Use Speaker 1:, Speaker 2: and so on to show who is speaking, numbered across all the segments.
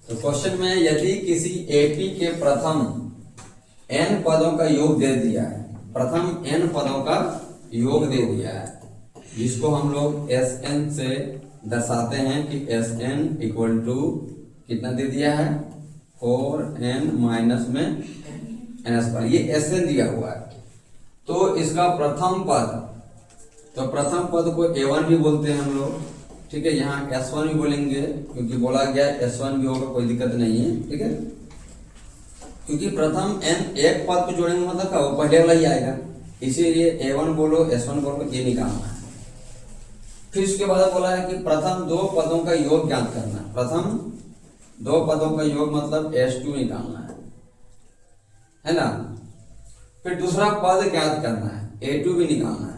Speaker 1: तो क्वेश्चन में यदि किसी एपी के प्रथम n पदों का योग दे दिया है, प्रथम n पदों का योग दे दिया है, जिसको हम लोग Sn से दर्शाते हैं कि Sn इक्वल टू कितना दे दिया है 4n माइनस में ns पर, ये Sn दिया हुआ है। तो इसका प्रथम पद, तो प्रथम पद को A1 भी बोलते हैं हम लोग, ठीक है। यहाँ S1 भी बोलेंगे क्योंकि बोला गया S1 भी होगा, कोई दिक्कत नहीं है, ठीक है। क्योंकि प्रथम n एक पद को जोड़ेंगे मतलब क्या, वो पहले वाला ही आएगा, इसीलिए A1 बोलो S1 बोलो, ये निकालना है। फिर उसके बाद बोला है कि प्रथम दो पदों का योग ज्ञात करना है। प्रथम दो पदों का योग मतलब S2 निकालना है ना। फिर दूसरा पद ज्ञात करना है, A2 भी निकालना है।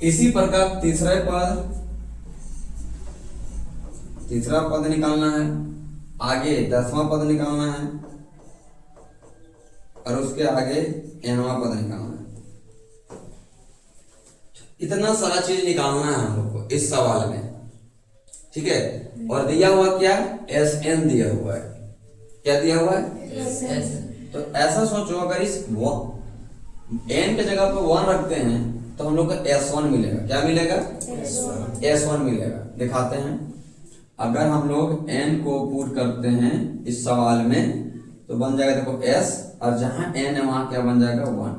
Speaker 1: इसी प्रकार तीसरा पद निकालना है, आगे 10वां पद निकालना है और उसके आगे nवां पद निकालना है। इतना सारा चीज निकालना है हम लोग को इस सवाल में, ठीक है। और दिया हुआ क्या, Sn दिया हुआ है। क्या दिया हुआ है, Sn। तो ऐसा सोचो, अगर इस n के जगह पर 1 रखते हैं तो हम लोग को S1 मिलेगा। क्या मिलेगा, S1 मिलेगा। दिखाते हैं, अगर हम लोग n को पुट करते हैं इस सवाल में तो बन जाएगा देखो S, और जहां n है वहां क्या बन जाएगा 1,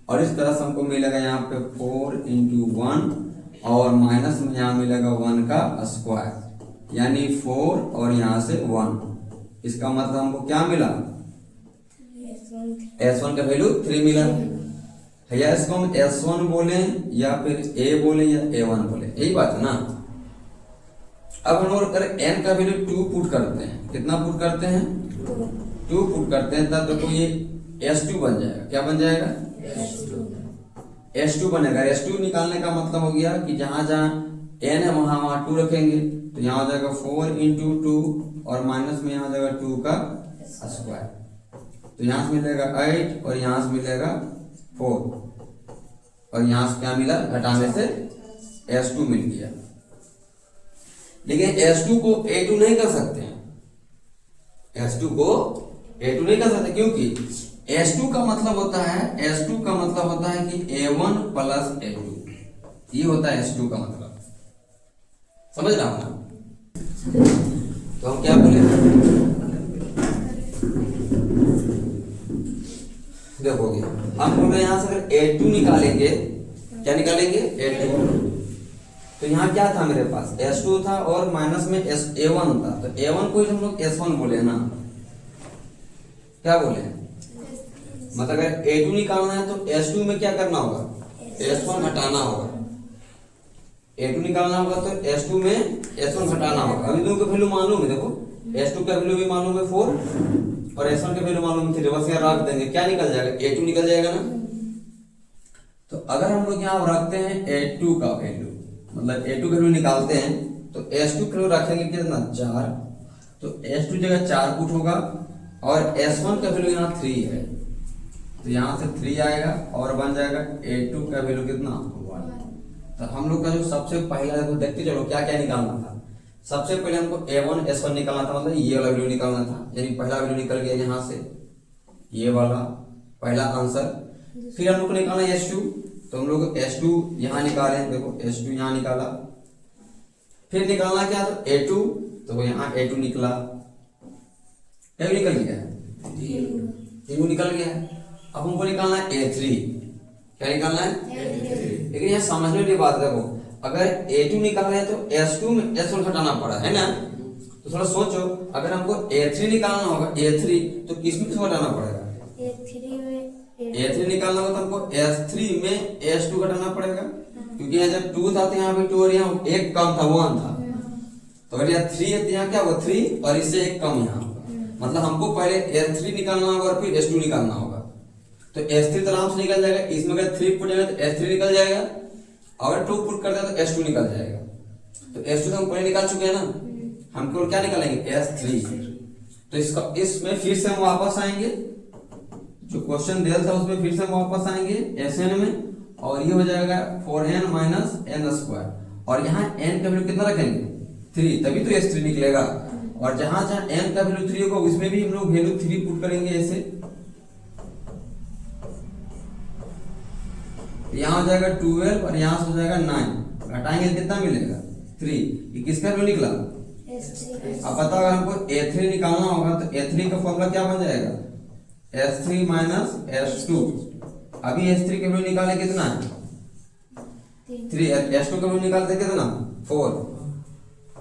Speaker 1: और इस तरह से हमको मिलेगा यहाँ पे 4 × 1 और माइनस में यहाँ मिलेगा 1 का स्क्वायर, यानी 4 और यहाँ से 1। इसका मतलब हमको क्या मिला, S1 का वैल्यू 3 मिला। या इसको हम S1 बोले या फिर A बोले या A1 बोले, यही बात है ना। अब हम लोग अगर n का वैल्यू 2 पुट करते हैं, कितना पुट करते हैं 2 पुट करते हैं, तब देखो ये S2 बन जाएगा। क्या बन जाएगा, S2 बनेगा। S2 निकालने का मतलब हो गया कि जहां जहां n है वहां वहां 2 रखेंगे, तो यहाँ हो जाएगा 4 × 2 और माइनस में यहाँ हो जाएगा 2 का स्क्वायर, तो यहाँ से मिलेगा 8 और यहाँ से मिलेगा 4, और यहां से क्या मिला, घटाने से S2 मिल गया। लेकिन S2 को A2 नहीं कर सकते हैं, S2 को A2 नहीं कर सकते, क्योंकि S2 का मतलब होता है, S2 का मतलब होता है कि A1 + A2, ये होता है S2 का मतलब, समझ रहा हूं ना। तो हम क्या बोले, देखोगे हम बोल रहे हैं यहां से अगर A2 निकालेंगे, क्या निकालेंगे A2, तो यहाँ क्या था मेरे पास, S2 था और माइनस में A1 था, तो A1 को ही हम लोग S1 बोले ना। क्या बोले, मतलब अगर A2 निकालना है तो S2 में क्या करना होगा, S1 घटाना होगा। A2 निकालना होगा तो S2 में S1 घटाना होगा। अभी दोनों का वैल्यू मालूम है, देखो S2 का वैल्यू भी मालूम है 4 और S1 के वैल्यू मालूम थी, बस यहाँ रख देंगे, क्या निकल जाएगा, A2 निकल जाएगा ना। तो अगर हम लोग यहाँ रखते हैं A2 का वैल्यू, मतलब A2 का वैल्यू निकालते हैं, तो S2 का वैल्यू रखेंगे कितना 4, तो S2 जगह 4 पुट होगा, और S1 का वैल्यू यहाँ 3 है, तो यहाँ से 3 आएगा और बन जाएगा A2 का वैल्यू कितना 1। तो हम लोग का जो सबसे पहला, देखो देखते चलो क्या क्या निकालना था। सबसे पहले हमको A1 S1 निकालना था, मतलब ये वाला वैल्यू निकालना था, यानी पहला वैल्यू निकल गया यहाँ से, ये वाला पहला आंसर। फिर हम लोग को निकालना S2, तो हम लोग S2 यहाँ निकाले, देखो S2 यहाँ निकाला। फिर निकालना क्या, तो A2, तो यहाँ A2 निकला, क्या निकल गया, A2 निकल गया। अब हमको निकालना है A3, क्या निकालना है, लेकिन यहाँ समझने की बात देखो, अगर A2 निकालना है तो S2 में S1 घटाना पड़ा है ना। तो थोड़ा सोचो, अगर हमको A3 निकालना होगा, A3 तो किसमें किसको घटाना पड़ेगा, A3 निकालना होगा तो हमको S3 में S2 घटाना पड़ेगा, क्योंकि यहाँ जब 2 था तो यहाँ पे 2 और यहाँ 1 कम था 1 था, तो अगर यहाँ 3 है तो यहाँ क्या होगा 3 और इससे 1 कम यहाँ, मतलब हमको पहले S3 निकालना होगा और फिर S2 निकालना होगा। तो S3 तो आराम से निकल जाएगा, इसमें अगर 3 पुट जाएगा तो S3 निकल जाएगा, अगर 2 पुट करते हैं तो S2 निकल जाएगा। तो S2 तो हम पहले निकाल चुके हैं ना, हमको क्या निकालेंगे S3। तो इसका इसमें फिर से हम वापस आएंगे, जो क्वेश्चन दिया था उसमें फिर से हम वापस आएंगे Sn में, और ये हो जाएगा 4n - n², और यहाँ n का वैल्यू कितना रखेंगे 3, तभी तो S3 निकलेगा। और जहां जहां n का वैल्यू 3 होगा उसमें भी हम लोग वैल्यू 3 पुट करेंगे ऐसे। यहाँ हो जाएगा 12 और यहाँ से हो जाएगा 9, घटाएंगे कितना मिलेगा 3। ये किसका वैल्यू निकला? अब बताओ अगर हमको A3 निकालना होगा तो A3 का फॉर्मूला क्या बन जाएगा? S3 minus S2। अभी S3 का वैल्यू निकाले कितना है 3, S2 का वैल्यू निकालते कितना 4,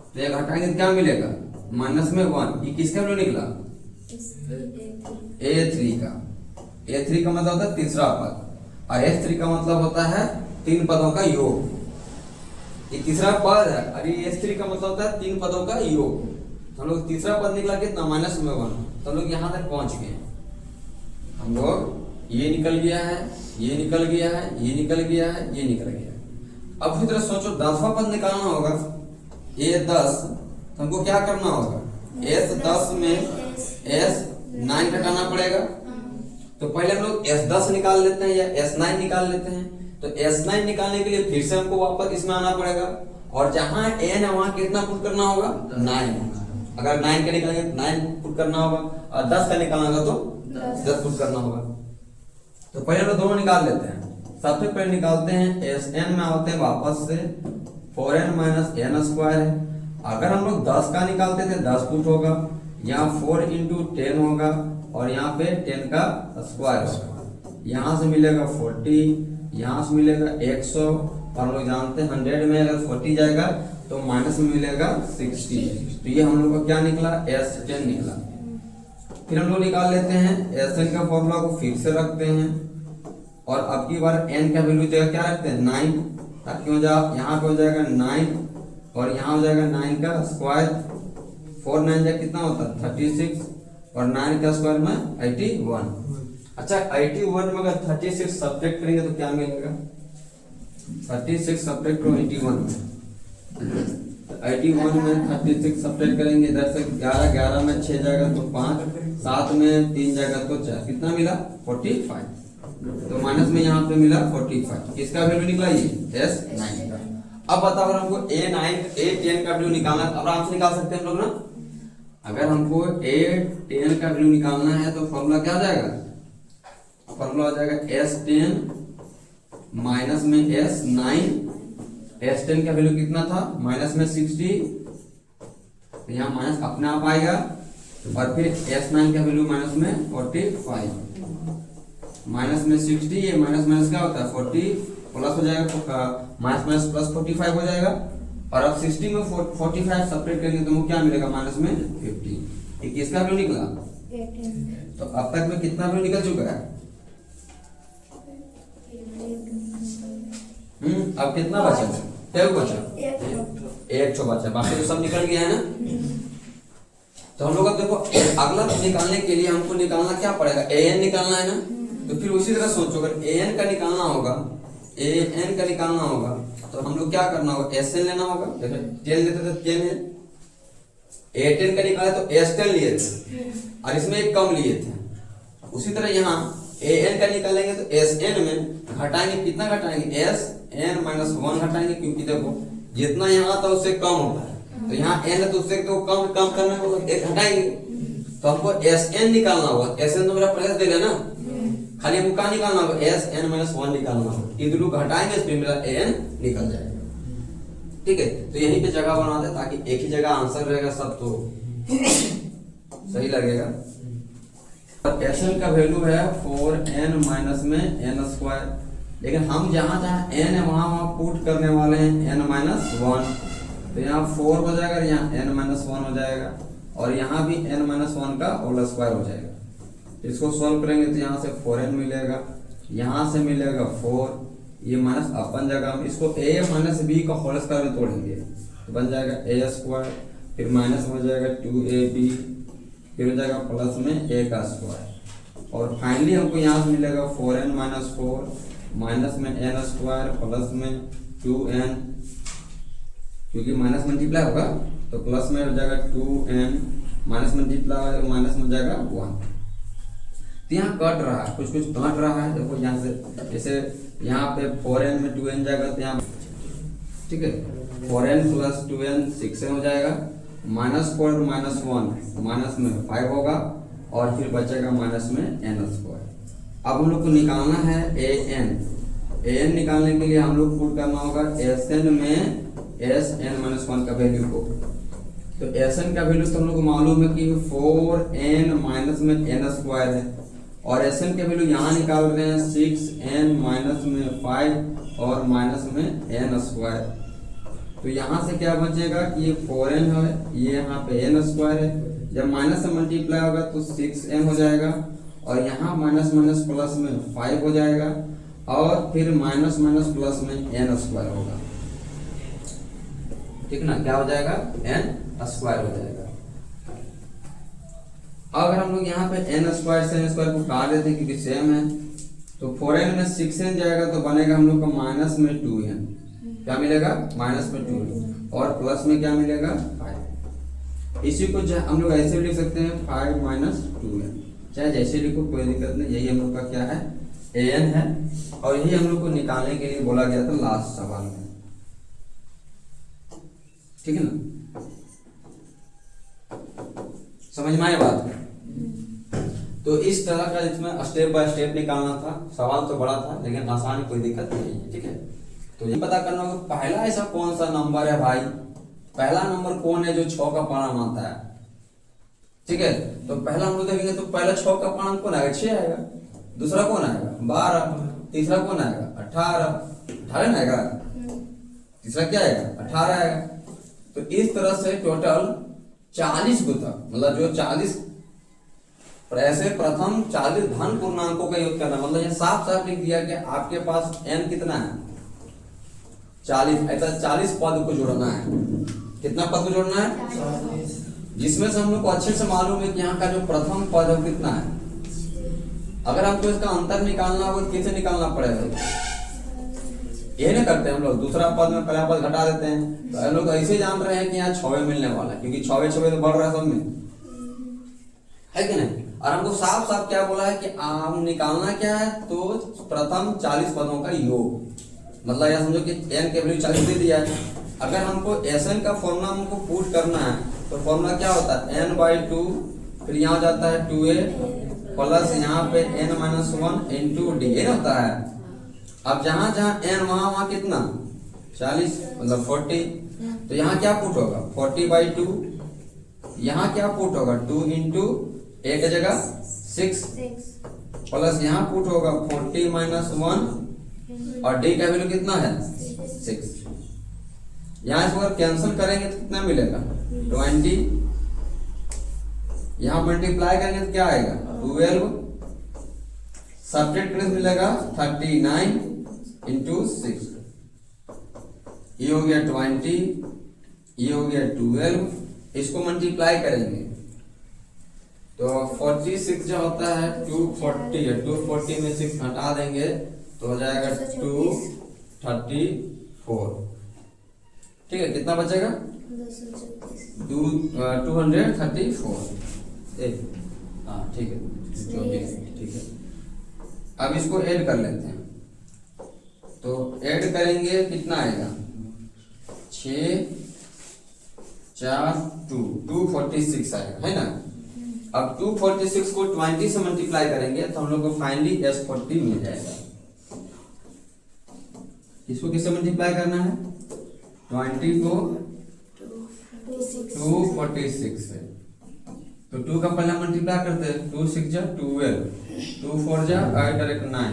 Speaker 1: तो ये घटाएंगे क्या मिलेगा माइनस में 1। ये किसका वैल्यू निकला? A3 का। A3 का मतलब होता है तीसरा पद और S3 का मतलब होता है 3 पदों का योग। ये तीसरा पद है और ये S3 का मतलब होता है 3 पदों का योग। हम लोग तीसरा पद निकला कितना माइनस में 1, तो हम लोग यहाँ तक पहुंच गए। हम लोग ये निकल गया है, ये निकल गया है, ये निकल गया है, ये निकल गया है। अब उसी तरह सोचो 10वां पद निकालना होगा A10, तो हमको क्या करना होगा S10 में S9 घटाना पड़ेगा। तो पहले हम लोग S10 निकाल लेते हैं या S9 निकाल लेते हैं। तो S9 निकालने के लिए फिर से हमको वापस इसमें आना पड़ेगा और जहां n है वहां कितना पुट करना होगा 9। अगर 9 का निकालेंगे 9 पुट करना होगा और 10 का निकालना होगा तो 10 पुट करना होगा। तो पहले हम लोग दोनों निकाल लेते हैं। सबसे पहले निकालते हैं Sn में आते हैं वापस से 4n माइनस n स्क्वायर है। अगर हम लोग 10 का निकालते थे 10 पुट होगा, यहाँ 4 इंटू 10 होगा और यहाँ पे 10 का स्क्वायर होगा। यहाँ से मिलेगा 40, यहाँ से मिलेगा 100 और हम लोग जानते हैं 100 में अगर 40 जाएगा तो माइनस में मिलेगा 60। तो ये हम लोग का क्या निकला S10 निकला। फिर हम लोग निकाल लेते हैं Sn का फॉर्मूला को फिर से रखते हैं और अब की बार n का वैल्यू जगह क्या रखते हैं 9, ताकि हो जाए यहाँ पे हो जाएगा 9 और यहाँ हो जाएगा 9 का स्क्वायर। 4 9 जा कितना होता है 36 और 9 का स्क्वायर में 81। अच्छा 81 में अगर 36 सब्ट्रैक्ट करेंगे तो क्या मिलेगा 36 सब्ट्रैक्ट करो 81 में। 81 में 36 सब्ट्रैक्ट करेंगे, इधर से 11 11 में 6 जाएगा तो 5, 7 में 3 जाएगा तो 4, कितना मिला 45। तो माइनस में यहाँ पे मिला 45। किसका वैल्यू निकला ये S9 का। अब बताओ अगर हमको A10 का वैल्यू निकालना है तो आराम से निकाल सकते हैं हम लोग ना। अगर हमको A10 का वैल्यू निकालना है तो फॉर्मूला क्या आ जाएगा, फॉर्मूला आ जाएगा S10 माइनस में S9। S10 का वैल्यू कितना था माइनस में 60, तो यहाँ माइनस अपने आप आएगा और फिर S9 का वैल्यू माइनस में 45। माइनस में 60, ये माइनस माइनस क्या होता है 40 प्लस हो जाएगा, माइनस माइनस प्लस 45 हो जाएगा। और अब 60 में 45 सेपरेट करेंगे तो क्या मिलेगा माइनस में 50। ये किसका वैल्यू निकला 18। तो अब तक में कितना वैल्यू निकल चुका है अब कितना बचा क्या बचा एक ठो बचा, बाकी तो सब निकल गया है ना। तो हम लोग अब देखो अगला निकालने के लिए हमको निकालना क्या पड़ेगा an निकालना है ना। तो फिर उसी तरह सोचो अगर an का निकालना होगा तो हम लोग क्या करना होगा Sn लेना होगा। देखो 10 लेते थे 10 है, A10 का निकाला तो S10 लिए थे और इसमें एक कम लिए थे। उसी तरह यहाँ an का निकालेंगे तो Sn में घटाएंगे, कितना घटाएंगे Sn माइनस 1 घटाएंगे, क्योंकि देखो जितना यहाँ था उससे कम होता है, तो यहाँ n है तो उससे तो कम करने को एक घटाएंगे। तो हमको Sn निकालना होगा, Sn तो मेरा पहले देगा ना, खाली हमको क्या निकालना होगा Sn माइनस 1 निकालना होगा। ये दोनों घटाएंगे इसमें मेरा an निकल जाएगा। ठीक है, तो यहीं पे जगह बना दे ताकि एक ही जगह आंसर रहेगा, सब तो सही लगेगा। Sn का वैल्यू है 4n माइनस में n स्क्वायर, लेकिन हम जहां जहां n है वहां पुट करने वाले हैं n माइनस 1। तो यहाँ 4 हो जाएगा, यहाँ n माइनस 1 हो जाएगा और यहाँ भी n माइनस 1 का होल स्क्वायर हो जाएगा। इसको सॉल्व करेंगे तो यहाँ से 4n मिलेगा, यहाँ से मिलेगा 4, ये माइनस अपन जगह हम इसको a माइनस b का होल स्क्वायर में तोड़ेंगे तो बन जाएगा a स्क्वायर, फिर माइनस हो जाएगा 2ab, फिर हो जाएगा प्लस में a का स्क्वायर और फाइनली हमको यहाँ से मिलेगा 4n माइनस 4 माइनस में n स्क्वायर प्लस में 2n, क्योंकि माइनस मल्टीप्लाई होगा तो प्लस में हो जाएगा 2n, माइनस मल्टीप्लाई माइनस में हो जाएगा 1। तो यहाँ कट रहा है, कुछ कट रहा है। देखो यहाँ से जैसे यहाँ पे 4n में 2n जाएगा तो यहाँ ठीक है 4n प्लस 2n 6n हो जाएगा, -4 माइनस 1 माइनस में 5 होगा और फिर बचेगा माइनस में n²। अब हम लोग को निकालना है an निकालने के लिए हम लोग पुट करना होगा Sn में Sn-1 का वैल्यू को। तो Sn का वैल्यू तो हम लोग को मालूम है कि 4n माइनस में n² है और Sn के वैल्यू यहाँ निकाल रहे हैं 6n माइनस में 5 और माइनस में n²। तो यहाँ से क्या बचेगा कि ये 4n है, ये यहाँ पे n² है, जब माइनस से मल्टीप्लाई होगा तो 6n हो जाएगा और यहाँ माइनस माइनस प्लस में 5 हो जाएगा और फिर माइनस माइनस प्लस में n² होगा। ठीक ना, क्या हो जाएगा n² हो जाएगा। अगर हम लोग यहाँ पे n² से n² को काट देते क्योंकि सेम है तो 4n में 6n जाएगा तो बनेगा हम लोग का माइनस में 2n, क्या मिलेगा माइनस में 2n और प्लस में क्या मिलेगा 5। इसी को हम लोग ऐसे भी लिख सकते हैं 5 माइनस 2n, चाहे जैसे लिखो कोई दिक्कत नहीं। यही हम लोग का क्या है an है और यही हम लोग को निकालने के लिए बोला गया था लास्ट सवाल में। ठीक है ना, समझ में आए बात। तो इस तरह का इसमें स्टेप बाय स्टेप निकालना था। सवाल तो बड़ा था लेकिन आसान, कोई दिक्कत नहीं है। ठीक है, तो ये पता करना होगा पहला ऐसा कौन सा नंबर है भाई, पहला नंबर कौन है जो 6 का परिणाम आता है। ठीक है, तो पहला हम लोग देखेंगे तो पहला 6 का परिणाम कौन आएगा 6 आएगा, दूसरा कौन आएगा 12, तीसरा कौन आएगा 18 ना आएगा, तीसरा क्या आएगा 18 आएगा। तो इस तरह से टोटल 40 को तक, मतलब जो 40 ऐसे प्रथम 40 धन पूर्णांकों का योग करना, मतलब ये साफ साफ लिख दिया कि आपके पास n कितना है 40, ऐसा 40 पद को जोड़ना है। कितना पद को जोड़ना है, जिसमें से हम लोग को अच्छे से मालूम है कि यहाँ का जो प्रथम पद है कितना है। अगर हमको इसका अंतर निकालना हो तो कैसे निकालना पड़ेगा, ये नहीं करते हम लोग, दूसरा पद में पहला पद घटा देते हैं। तो हम लोग ऐसे जान रहे हैं कि यहाँ 6 मिलने वाला है क्योंकि 6 तो बढ़ रहा है सब में, है कि नहीं। और हमको साफ साफ क्या बोला है कि हम निकालना क्या है, तो प्रथम 40 पदों का योग, मतलब यह समझो कि n के वैल्यू 40 दे दिया है। अगर हमको Sn का फॉर्मूला हमको पुट करना है तो फॉर्मूला क्या होता है n/2, फिर यहाँ जाता है 2a प्लस यहाँ पे n-1 इंटू डी होता है। अब जहां जहां n वहां कितना 40 मतलब 40, तो यहाँ क्या पुट होगा 40/2, यहाँ क्या पुट होगा 2 इंटू a की जगह 6 प्लस यहाँ पुट होगा 40 माइनस 1 और d का वैल्यू कितना है 6। यहाँ इसको कैंसिल करेंगे तो कितना मिलेगा 20, यहाँ मल्टीप्लाई करेंगे तो क्या आएगा 12, सब्ट्रैक्ट करेंगे मिलेगा 39 इंटू 6, ये हो गया 20, ये हो गया 12, इसको मल्टीप्लाई करेंगे तो 46 जो होता है 240 है, 240 में 6 हटा देंगे तो हो जाएगा 234। ठीक है, कितना बचेगा 234। हाँ ठीक है 24, ठीक है। अब इसको ऐड कर लेते हैं, तो ऐड करेंगे कितना आएगा 6 4 246 आएगा, है ना। अब 246 को 20 से मल्टीप्लाई करेंगे तो हम लोग को फाइनली S40 मिल जाएगा। इसको किससे मल्टीप्लाई करना है 20 को 246 से, तो 2 का पहला मल्टीप्लाई करते हैं 2 6 जा 12, 2 4 जा 8 और 1 9,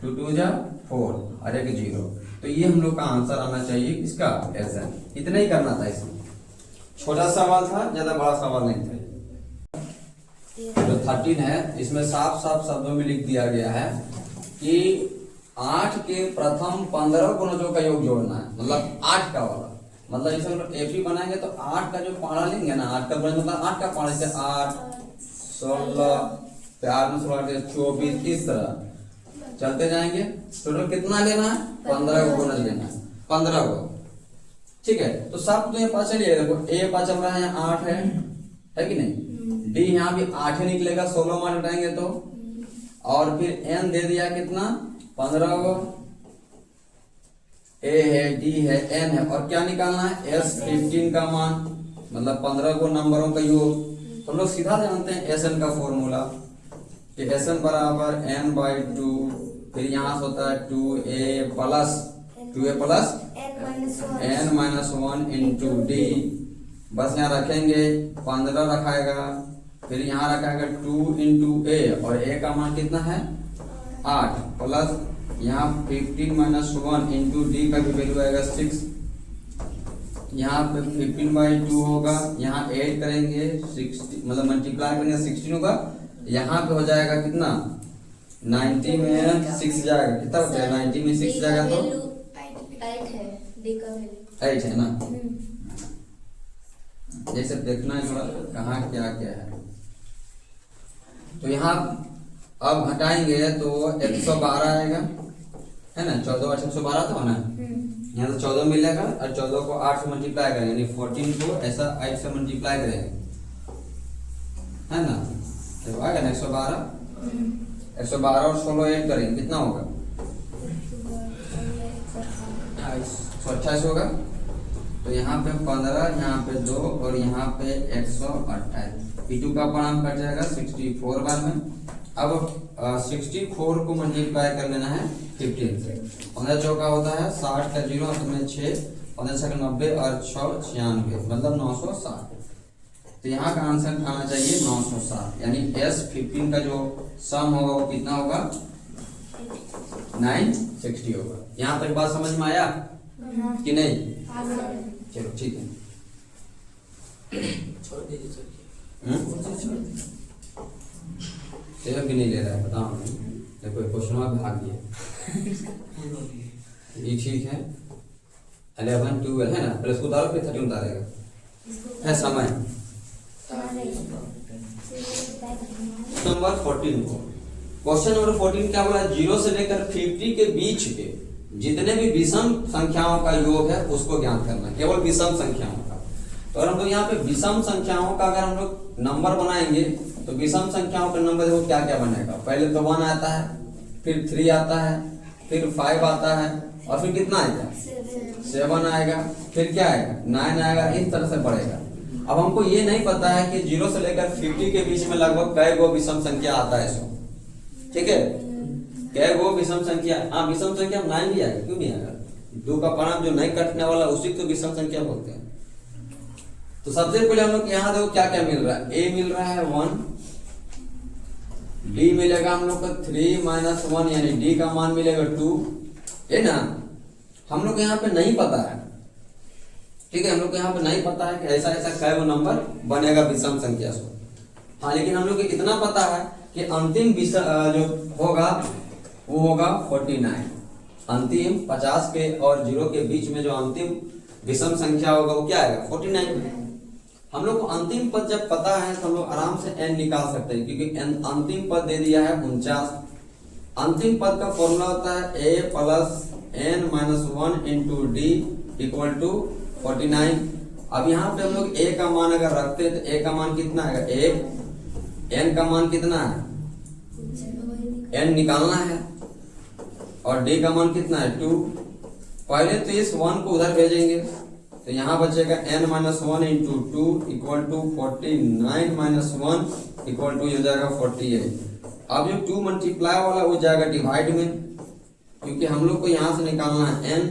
Speaker 1: 2 2 जा 4 और 1 0। तो ये हम लोग का आंसर आना चाहिए इसका ऐसा। इतना ही करना था, इसमें छोटा सवाल था, ज्यादा बड़ा सवाल नहीं था। जो 13 है इसमें साफ साफ शब्दों में लिख दिया गया है कि 8 के प्रथम 15 गुणजों का योग जोड़ना है, मतलब 8 का वाला, मतलब इसे हम लोग एपी बनाएंगे तो 8 का जो पारा लेंगे ना, 8 का मतलब 8 का पारा से 8 16 8 में 16 24, इस तरह चलते जाएंगे। टोटल कितना लेना है 15 को गुणज लेना है 15 को। ठीक है, तो सब तो ये पता चलिए, देखो ए पता चल रहा है यहाँ 8 है कि नहीं, डी यहाँ भी 8 ही निकलेगा 16 मार घटाएंगे तो, और फिर एन दे दिया कितना 15 को, ए है, डी है, एन है, और क्या निकालना है S15 का मान, मतलब 15 को नंबरों का योग। तो हम लोग सीधा जानते हैं Sn का फॉर्मूला कि Sn बराबर n/2, फिर यहाँ से होता है 2a plus n-1 into D. बस यहाँ रखेंगे 15 रखाएगा, फिर यहाँ रखाएगा 2 इंटू ए, और ए का मान कितना है 8, प्लस यहाँ 15-1 इंटू डी का भी वैल्यू आएगा 6। यहाँ पे 15/2 होगा, यहाँ ऐड करेंगे 60, मतलब मल्टीप्लाई करेंगे 16 होगा, यहाँ पे हो जाएगा कितना 90 में 6 जाएगा, कितना होता है 90 में 6 जाएगा तो 8 है ना। जैसे देखना है थोड़ा कहाँ क्या क्या है। तो यहाँ अब घटाएंगे तो 112 आएगा, है ना, 14 8 112 था ना, यहाँ तो 14 मिलेगा, और 14 को 8 से मल्टीप्लाई करेंगे, यानी 14 को ऐसा 8 से मल्टीप्लाई करेंगे, है ना, तो आएगा ना 112 और 16 ऐड करेंगे, कितना होगा 128 होगा। तो यहाँ पे 15, यहाँ पे 2, और यहाँ पे 128, P2 का परिणाम कट जाएगा 64 बार में। अब 64 को मल्टीप्लाई कर लेना है 15 से, 15 चौका होता है 60 का 0 में 6, 15 छक्का 90 और 6 96, मतलब 960। तो यहाँ का आंसर आना चाहिए 960, यानी S15 का जो सम होगा वो कितना होगा 960 होगा। यहाँ तक बात समझ में आया कि नहीं? चलो ठीक है, भी नहीं ले रहा है, बताओ देखो क्वेश्चन भाग गया ये ठीक है। 11 12 है ना, फिर इसको उतारो, फिर 13 उतारेगा, है समय। नंबर 14 को क्वेश्चन नंबर 14 क्या बोला, 0 से लेकर 50 के बीच के जितने भी विषम संख्याओं का योग है उसको ज्ञात करना, केवल विषम संख्याओं का। तो अगर हम लोग यहाँ पे विषम संख्याओं का अगर हम लोग नंबर बनाएंगे तो विषम संख्याओं का नंबर देखो क्या क्या बनेगा। पहले तो 1 आता है, फिर 3 आता है, फिर 5 आता है, और फिर कितना आएगा 7 आएगा, फिर क्या आएगा 9 आएगा, इस तरह से बढ़ेगा। अब हमको ये नहीं पता है कि 0 से लेकर 50 के बीच में लगभग कै गो विषम संख्या आता है इसको, ठीक है, कै गो विषम संख्या। हाँ, विषम संख्या 9 भी आएगा, क्यों नहीं आएगा, 2 का परिणाम जो नहीं कटने वाला उसी को विषम संख्या बोलते हैं। तो सबसे पहले हम लोग यहाँ देखो क्या क्या मिल रहा है, a मिल रहा है 1, d मिलेगा हम लोग को 3 - 1, यानी d का मान मिलेगा 2, है ना। हम लोग यहाँ पे नहीं पता है, ठीक है, हम लोग को यहाँ पे नहीं पता है कि ऐसा ऐसा कै नंबर बनेगा विषम संख्या से। हाँ, लेकिन हम लोग को इतना पता है कि अंतिम जो होगा वो होगा 49। अंतिम 50 के और 0 के बीच में जो अंतिम विषम संख्या होगा वो क्या आएगा 49। हम लोग को अंतिम पद जब पता है तो हम लोग आराम से n निकाल सकते हैं, क्योंकि अंतिम पद दे दिया है 49। अंतिम पद का फॉर्मूला होता है a plus n-1 into d equal to 49। अब यहाँ पे हम लोग a का मान अगर रखते हैं तो a का मान कितना आएगा 1, n का मान कितना है n निकालना है, और d का मान कितना है 2। पहले तो इस 1 को उधर भेजेंगे तो यहाँ बचेगा n-1 into 2 equal to 49 - 1 equal to हो जाएगा 48। अब जो 2 मल्टीप्लाई वाला वो जाएगा डिवाइड में, क्योंकि हम लोग को यहाँ से निकालना है n।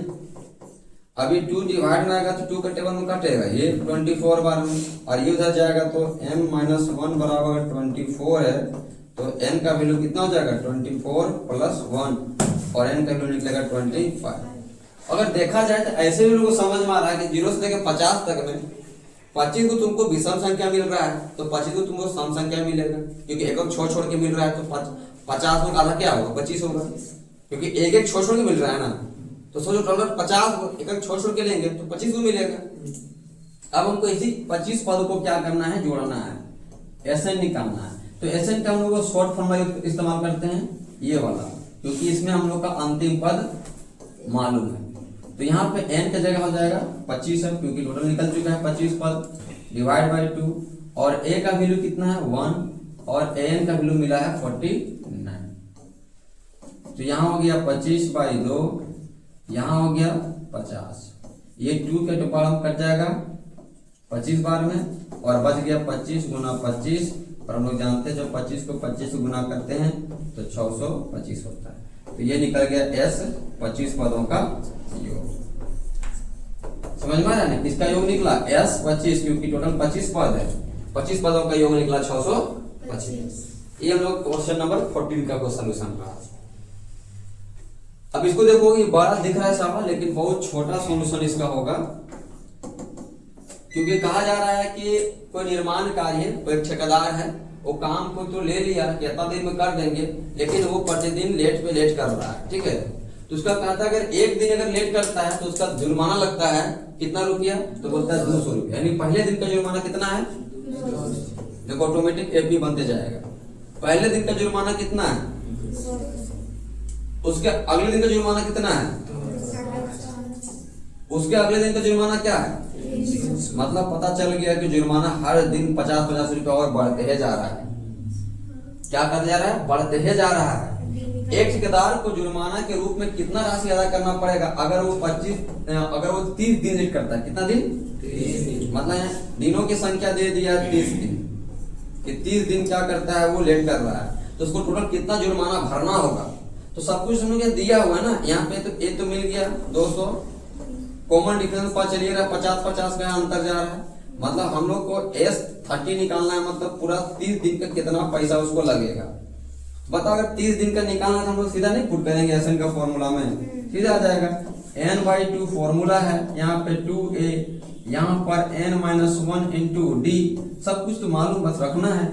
Speaker 1: अभी 2 डिवाइड में आएगा तो 2 का टेबल में कटेगा ये 24 बार में, और ये उधर जाएगा तो m-1 बराबर 24 है, तो n का वैल्यू कितना हो जाएगा 24 प्लस 1, और n का वैल्यू निकलेगा 25। अगर देखा जाए तो ऐसे भी लोगों को समझ में आ रहा है कि 0 से लेकर 50 तक में 25 को तुमको विषम संख्या मिल रहा है तो 25 को तुमको सम संख्या मिलेगा, क्योंकि एक एक छोड़ छोड़ के मिल रहा है। तो 50 में आधा क्या होगा 25 होगा, क्योंकि एक एक छोड़ छोड़ के मिल रहा है ना। तो सोचो टोटल 50 को एक एक छोड़ छोड़ के लेंगे तो 25 को मिलेगा। अब हमको इसी 25 पद को क्या करना है, जोड़ना है, एसएन निकालना है। तो एसएन का हम लोग शॉर्ट फॉर्म इस्तेमाल करते हैं ये वाला, क्योंकि इसमें हम लोग का अंतिम पद मालूम है। तो यहाँ पे n का जगह हो जाएगा 25 है, क्योंकि टोटल निकल चुका है 25 पद, डिवाइड बाय 2, और a का वैल्यू कितना है 1, और an का वैल्यू मिला है 49। तो यहाँ हो गया 25/2, यहाँ हो गया 50। ये 2 के टुकड़ा कट जाएगा 25 बार में और बच गया 25 गुना 25। और हम लोग जानते हैं जब 25 को 25 से गुना करते हैं तो 625 होता है। तो ये निकल गया S 25 पदों का योग। समझ में आ रहा है ना, किसका योग निकला S 25, क्योंकि टोटल 25 पद है, 25 पदों का योग निकला 625। ये हम लोग क्वेश्चन नंबर 14 का सोल्यूशन रहा। अब इसको देखो, ये बड़ा दिख रहा है सारा, लेकिन बहुत छोटा सॉल्यूशन इसका होगा, क्योंकि कहा जा रहा है कि कोई निर्माण कार्य, कोई ठेकेदार है, वो काम को तो ले लिया कि इतना दिन में कर देंगे, लेकिन वो प्रतिदिन लेट पे लेट कर रहा है, ठीक है। तो उसका कहता है अगर एक दिन अगर लेट करता है तो उसका जुर्माना लगता है कितना रुपया, तो बोलता है 200 रुपया, यानी पहले दिन का जुर्माना कितना है, देखो ऑटोमेटिक एफडी बनते जाएगा। पहले दिन का जुर्माना कितना है, उसके अगले दिन का जुर्माना कितना है, उसके अगले दिन का जुर्माना क्या है, मतलब पता चल गया कि जुर्माना हर दिन 50-50 रुपया और बढ़ते ही जा रहा है। क्या करते जा रहा है, बढ़ते ही जा रहा है। एक ठेकेदार को जुर्माना के रूप में कितना राशि अदा करना पड़ेगा अगर वो 30 दिन लेट करता है, कितना दिन, 30 दिन, मतलब दिनों की संख्या दे दिया 30 दिन, कि 30 दिन क्या करता है वो लेट कर रहा है, तो उसको टोटल कितना जुर्माना भरना होगा। तो सब कुछ हमने दिया हुआ है ना यहाँ पे, तो ये तो मिल गया 200, कॉमन डिफरेंस पता चलिए रहा 50-50 का अंतर जा रहा है, मतलब हम लोग को S30 निकालना है, मतलब पूरा 30 दिन का कितना पैसा उसको लगेगा। बताओ अगर 30 दिन का निकालना है तो हम लोग सीधा नहीं पुट करेंगे SN का फॉर्मूला में, सीधा आ जाएगा। n/2 फॉर्मूला है, यहाँ पे 2a, यहाँ पर n-1 इंटू d, सब कुछ तो मालूम, बस रखना है।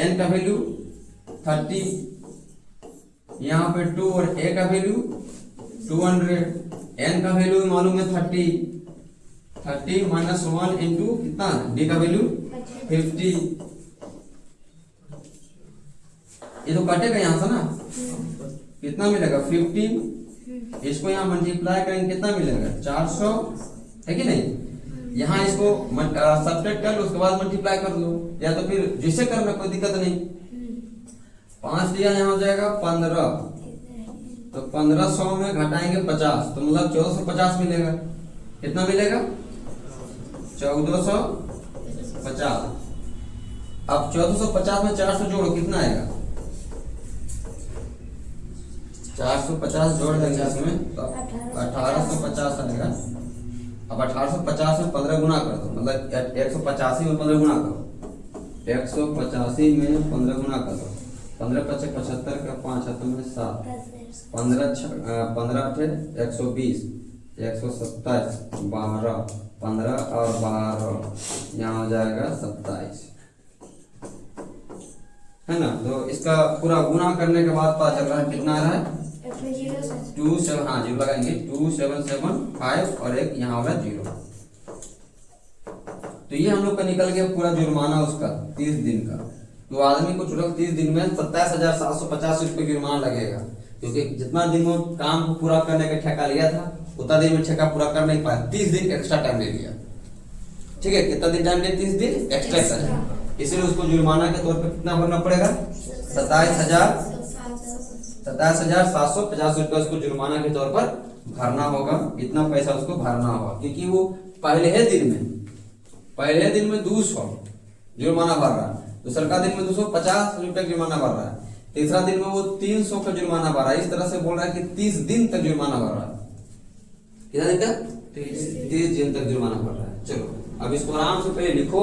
Speaker 1: n का वैल्यू 30, यहाँ पे 2 और a का वैल्यू 200, n का वैल्यू मालूम है 30 माइनस 1 इंटू कितना, d का वैल्यू 50। ये तो कटेगा यहाँ से ना, कितना मिलेगा 15, इसको यहाँ मल्टीप्लाई करेंगे कितना मिलेगा 400, है कि नहीं। यहाँ इसको सब्ट्रैक्ट कर लो, उसके बाद मल्टीप्लाई कर लो, या तो फिर जिससे करना कोई दिक्कत नहीं। 5 दिया यहाँ हो जाएगा 15, तो 1500 में घटाएंगे 50, तो मतलब 1450 मिलेगा। कितना मिलेगा 1450। अब 1450 में 400 जोड़ो, कितना आएगा 450 जोड़ देंगे इसमें तो 1850 आएगा। अब 1850 में 15 गुना कर दो, मतलब 185 में 15 गुना करो, 185 में 15 गुना कर दो, 15 × 5 = 75 का 5 हाथ में 7, 15 × 120, 127, 12, 15 और 12 यहाँ हो जाएगा 27, है ना। तो इसका पूरा गुना करने के बाद पता चल रहा है कितना आ रहा है 27, हाँ जीरो लगाएंगे 2775 और एक यहाँ होगा 0। तो ये हम लोग का निकल गया पूरा जुर्माना उसका 30 दिन का। तो आदमी को टोटल 30 दिन में 27,750 रुपये जुर्माना लगेगा, क्योंकि जितना दिन वो काम को पूरा करने का ठेका लिया था उतना दिन में ठेका पूरा कर नहीं पाया, 30 दिन एक्स्ट्रा टाइम ले लिया। ठीक है, कितना दिन टाइम लिया, 30 दिन एक्स्ट्रा टाइम, इसलिए उसको जुर्माना के तौर पर कितना भरना पड़ेगा 27,750 रुपये उसको जुर्माना के तौर पर भरना होगा। इतना पैसा उसको भरना होगा, क्योंकि वो पहले दिन में 200 जुर्माना भर रहा है, दूसरा का दिन में 250 रुपये जुर्माना भर रहा है, तीसरा दिन में वो 300 का जुर्माना भर रहा है। इस तरह से बोल रहा है कि 30 दिन तक जुर्माना भर रहा है। कितना दिन तक, 30 दिन तक जुर्माना भर रहा है। चलो अब इसको आराम से पहले लिखो।